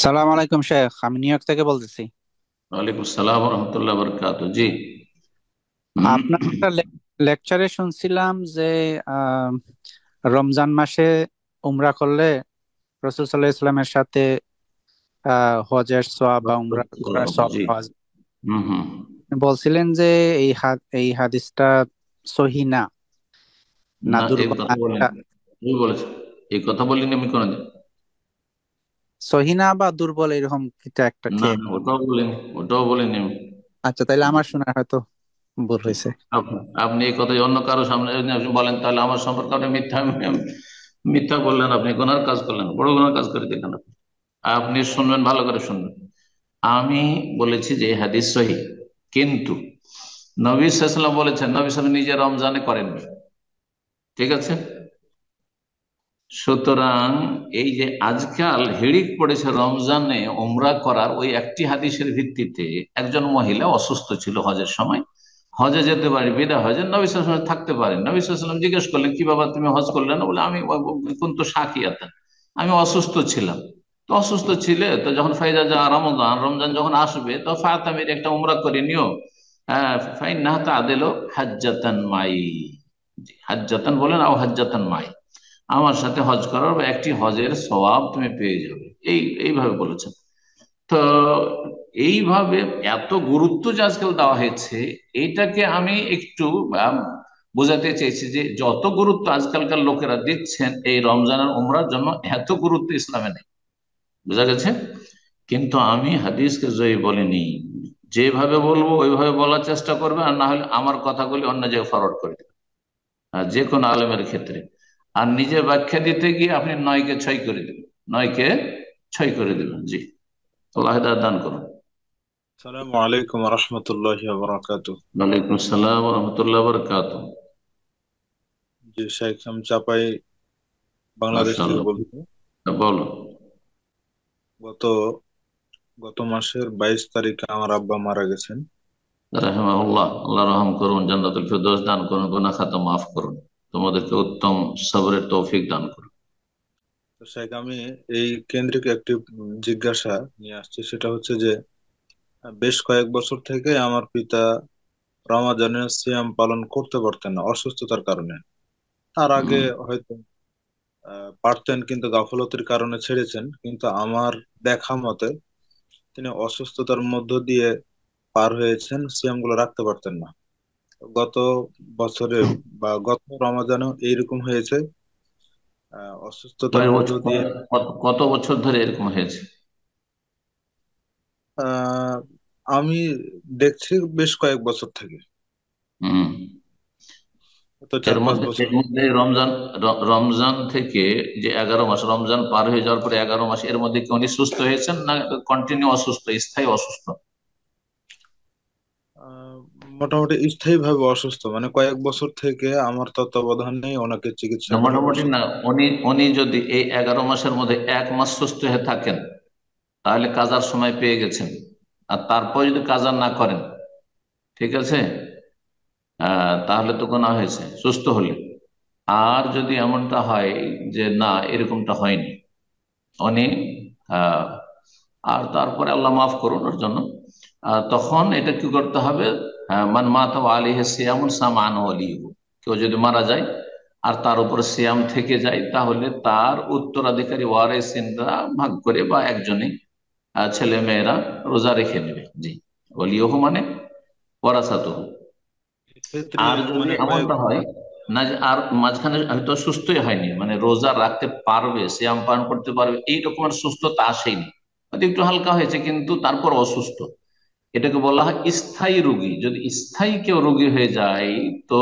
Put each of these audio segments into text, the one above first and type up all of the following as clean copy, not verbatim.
সালাম আলাইকুম শেখ, আমি নিউ ইয়র্ক থেকে বলতেছি। ওয়ালাইকুম আসসালাম রহমতুল্লাহ বরকাত। জি। আপনার একটা লেকচারে শুনছিলাম যে আহ, রমজান মাসে উমরা করলে রাসূল সাল্লাল্লাহু আলাইহি ইসলামের সাথে হজের সওয়াব বা উমরা করার সওয়াব জি। পাওয়া যায়। হুম হুম। বলছিলেন যে এই হাদিসটা সহি না, না না, এই দুর্বল, কথা বলেন, তুমি বলেছো, এই কথা বলিনি আমি কোনোদিন। সহি না বা দুর্বল এরকম কিছু একটা না, কে। ওটাও বলিনি, ওটাও বলিনি আমি। আচ্ছা, তাইলে আমার শোনা হয়তো ভুল হয়েছে। আপনি আপনি এই কথাই অন্য কারো সামনে যদি আপনি বলেন, তাহলে আমার সম্পর্কে আপনি মিথ্যা মিথ্যা বললেন, আপনি গুনার কাজ করলেন, বড় গুনার কাজ করে দিলেন আপনি। আপনি শুনবেন, ভালো করে শুনবেন। আমি বলেছি যে এই হাদিস সহি, কিন্তু নবী সাল্লাল্লাহু আলাইহি ওয়াসাল্লাম বলেছেন, নবী সাল্লাল্লাহু আলাইহি ওয়াসাল্লাম নিজে রমজানে করেননি। ঠিক আছে। সুতরাং এই যে আজকাল হিড়িক পড়েছে রমজানে ওমরা করার, ওই একটি হাদিসের ভিত্তিতে একজন মহিলা অসুস্থ ছিল হজের সময়, হজে যেতে পারে, বিদা হজে নবী সাল্লাল্লাহু আলাইহি ওয়াসাল্লাম থাকতে পারেন। নবী সাল্লাল্লাহু আলাইহি ওয়াসাল্লাম জিজ্ঞেস করলেন, কি বাবা তুমি হজ করলে না? বলে আমি কিন্তু সাকিয়াতেন, আমি অসুস্থ ছিলাম। তো অসুস্থ ছিলে তো যখন ফাইজা যা রমজান, রমজান যখন আসবে তো ফাতামির একটা উমরা করে নিও। ফাইন না তাদেলো হাজ্জাতান মাই। হাজ্জাতান বলেন, আও হাজ্জাতান মাই, আমার সাথে হজ করার বা একটি হজের সওয়াব তুমি পেয়ে যাবে। এইভাবে বলেছেন। তো এইভাবে এত গুরুত্ব যে আজকাল দেওয়া হয়েছে, এইটাকে আমি একটু আম, বোঝাতে চেয়েছি যে যত গুরুত্ব আজকালকার লোকেরা দিচ্ছেন এই রমজানের উমরার জন্য, এত গুরুত্ব ইসলামে নেই। বোঝা গেছে? কিন্তু আমি হাদিসকে জয়ী বলিনি। যেভাবে বলবো ওইভাবে বলার চেষ্টা করবে, আর না হলে আমার কথাগুলি অন্য জায়গায় ফরওয়ার্ড করে দেবে, আর যে কোনো আলেমের ক্ষেত্রে। আর নিজে ব্যাখ্যা দিতে গিয়ে আপনি নয়কে ছয় করে দেবেন, নয়কে ছয় করে দেবেন। জি। আল্লাহ হেদায়েত দান করুন। আসসালামু আলাইকুম রহমতুল্লাহি বারাকাতু। ওয়ালাইকুম আসসালাম রহমতুল্লাহ বরকাত। জি শেখ, আমি চাপাই বাংলাদেশ থেকে মাশাআল্লাহ। বলছি। বলো। গত গত মাসের 22 তারিখে আমার আব্বা মারা গেছেন। রাহিমাহুল্লাহ, আল্লাহ রহম করুন, জান্নাতুল ফেরদৌস দান করুন, গুনাহ খাতা মাফ করুন, তোমাদেরকে উত্তম সবরের তৌফিক দান করুন। তো শেখ, আমি এই কেন্দ্রিক একটি জিজ্ঞাসা নিয়ে আসছি। সেটা হচ্ছে যে বেশ কয়েক বছর থেকে আমার পিতা রমাজানের সিয়াম পালন করতে পারতেন না অসুস্থতার কারণে। তার আগে হুম। হয়তো পারতেন, কিন্তু গাফলতির কারণে ছেড়েছেন। কিন্তু আমার দেখা মতে তিনি অসুস্থতার মধ্য দিয়ে পার হয়েছেন, সিয়াম গুলো রাখতে পারতেন না। গত বছরে বা গত রমাজানেও এইরকম হয়েছে। অসুস্থতার কয়েক মধ্য বছর দিয়ে কত বছর ধরে এরকম হয়েছে? আহ, আমি দেখছি বেশ কয়েক বছর থেকে, হুম। তো এর 4-5 মধ্যে বছর। এর মধ্যে রমজান থেকে যে 11 মাস, রমজান পার হয়ে যাওয়ার পরে 11 মাস, এর মধ্যে কি উনি সুস্থ হয়েছেন না কন্টিনিউ অসুস্থ, স্থায়ী অসুস্থ? আহ, মোটামুটি স্থায়ী ভাবে অসুস্থ, মানে কয়েক বছর থেকে আমার তত্ত্বাবধানেই ওনাকে চিকিৎসা না, করে মোটামুটি অসুস্থ। না। উনি উনি যদি এই 11 মাসের মধ্যে 1 মাস সুস্থ হয়ে থাকেন, তাহলে কাজার সময় পেয়ে গেছেন। আর তারপর যদি কাজা না করেন, ঠিক আছে, তাহলে তো গোনা হয়েছে সুস্থ হলে। আর যদি এমনটা হয় যে না, এরকমটা হয়নি, উনি আহ, আর তারপরে আল্লাহ মাফ করুন ওর জন্য, তখন এটা কি করতে হবে? মান মাতা আলিহি সিয়ামুন সামান ওয়ালিহু, কেউ যদি মারা যায় আর তার উপর সিয়াম থেকে যায়, তাহলে তার উত্তরাধিকারী ওয়ারিসিনরা ভাগ করে বা একজনে, ছেলে মেয়েরা রোজা রেখে নেবে। জি। ওয়ালিহু মানে ওয়ারাসাতুহু। এক্ষেত্রে আর যদি মানে কয়েক এমনটা হয় না যে আর মাঝখানে হয়তো সুস্থই হয়নি, মানে রোজা রাখতে পারবে, সিয়াম পালন করতে পারবে, এই রকমের সুস্থতা আসেনি, হয়তো একটু হালকা হয়েছে কিন্তু তারপর অসুস্থ, এটাকে বলা হয় স্থায়ী রোগী। যদি স্থায়ী কেউ রোগী হয়ে যায়, তো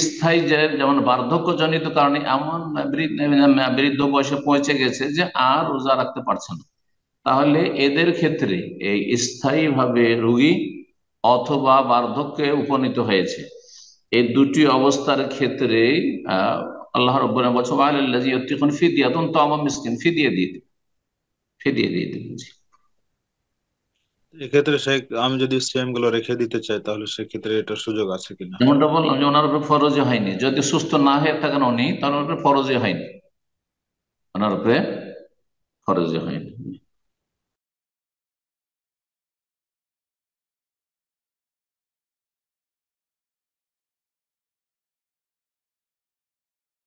স্থায়ী যে, যেমন বার্ধক্যজনিত কারণে এমন বৃদ্ধ বয়সে পৌঁছে গেছে যে আর রোজা রাখতে পারছে না, তাহলে এদের ক্ষেত্রে এই স্থায়ী ভাবে রোগী অথবা বার্ধক্যে উপনীত হয়েছে, এই দুটি অবস্থার ক্ষেত্রে আহ আল্লাহ রাব্বুল আলামিন বলছেন ওয়ালাল্লাযী ইউতিকুন ফিদিয়াতুন তা'আমু মিসকিন, ফিদিয়ে দিয়ে দিন, ফিদিয়ে দিয়ে দিন। জি। এক্ষেত্রে শেখ, আমি যদি সিয়াম গুলো রেখে দিতে চাই তাহলে সেক্ষেত্রে এটা সুযোগ আছে কিনা? যেমনটা বললাম যে ওনার উপরে ফরজে হয়নি, যদি সুস্থ না হয়ে থাকেন উনি, তাহলে ওনার উপরে ফরজে হয়নি, ওনার উপরে ফরজে হয়নি।